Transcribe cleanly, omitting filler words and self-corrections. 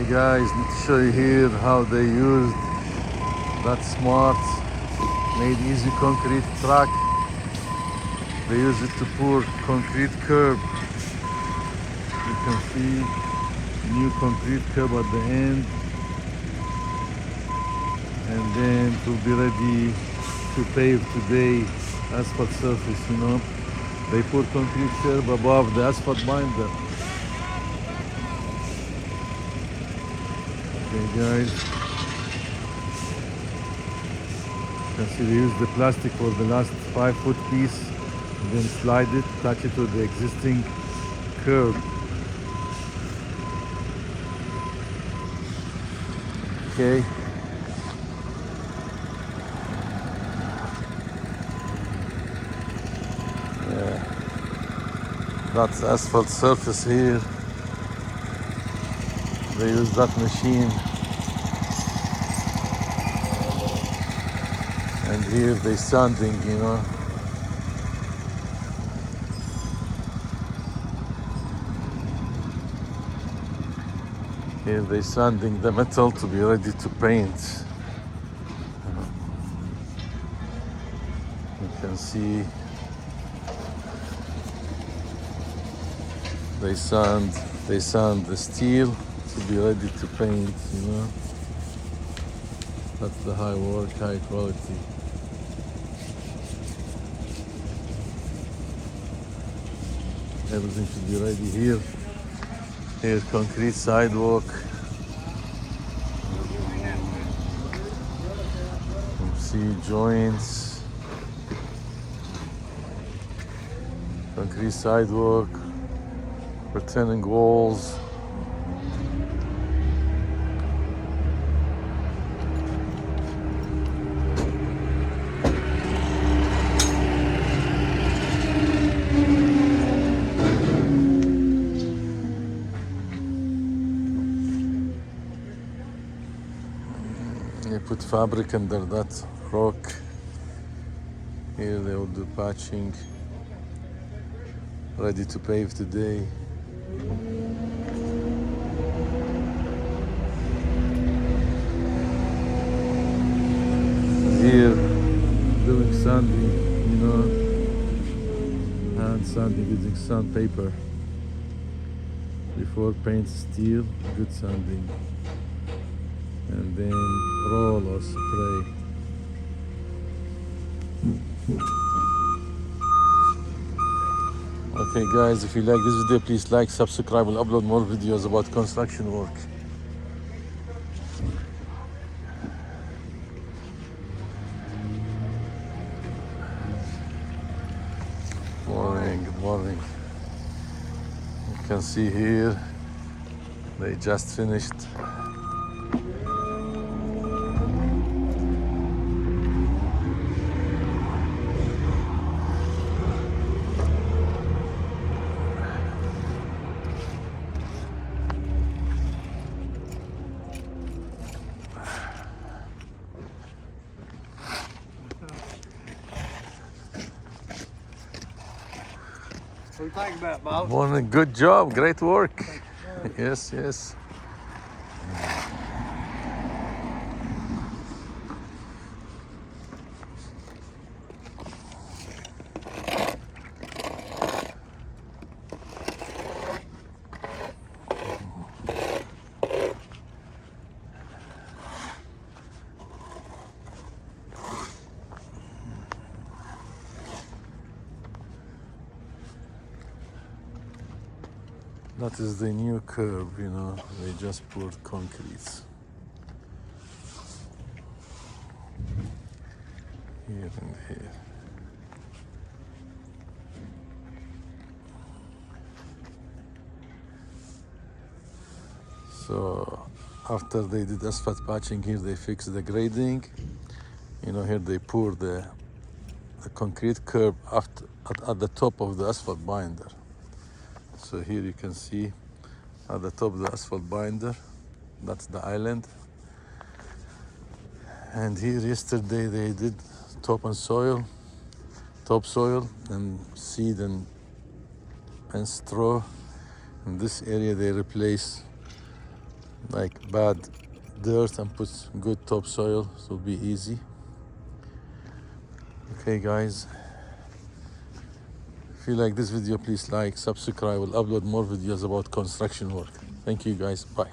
Hi guys, need to show you here how they used that smart made easy concrete track. They use it to pour concrete curb. You can see new concrete curb at the end, and then it will be ready to pave today asphalt surface, They pour concrete curb above the asphalt binder. Okay guys, you can see they use the plastic for the last 5-foot piece, then slide it, touch it with the existing curb. Okay. Yeah. That's asphalt surface here. They use that machine. And here they sanding, Here they sanding the metal to be ready to paint. You can see they sand the steel to be ready to paint, That's the high work, high quality. Everything should be ready here. Here, concrete sidewalk. You see joints. Concrete sidewalk. Retaining walls. They put fabric under that rock. Here they will do patching. Ready to pave today. Here doing sanding, hand sanding using sandpaper. Before paint steel, good sanding. And then roll or spray. Okay guys, if you like this video, please like, subscribe. We'll upload more videos about construction work. Good morning. You can see here, they just finished. What do you think about, boss? Morning, good job, great work. Yes. That is the new curb, they just poured concrete. Here and here. So after they did asphalt patching here, they fixed the grading. Here they pour the concrete curb at the top of the asphalt binder. So here you can see at the top of the asphalt binder, that's the island. And here yesterday they did topsoil and seed and straw. In this area they replace like bad dirt and put good topsoil. So it'll be easy. Okay guys, if you like this video, please like, subscribe. We'll upload more videos about construction work. Thank you guys, bye.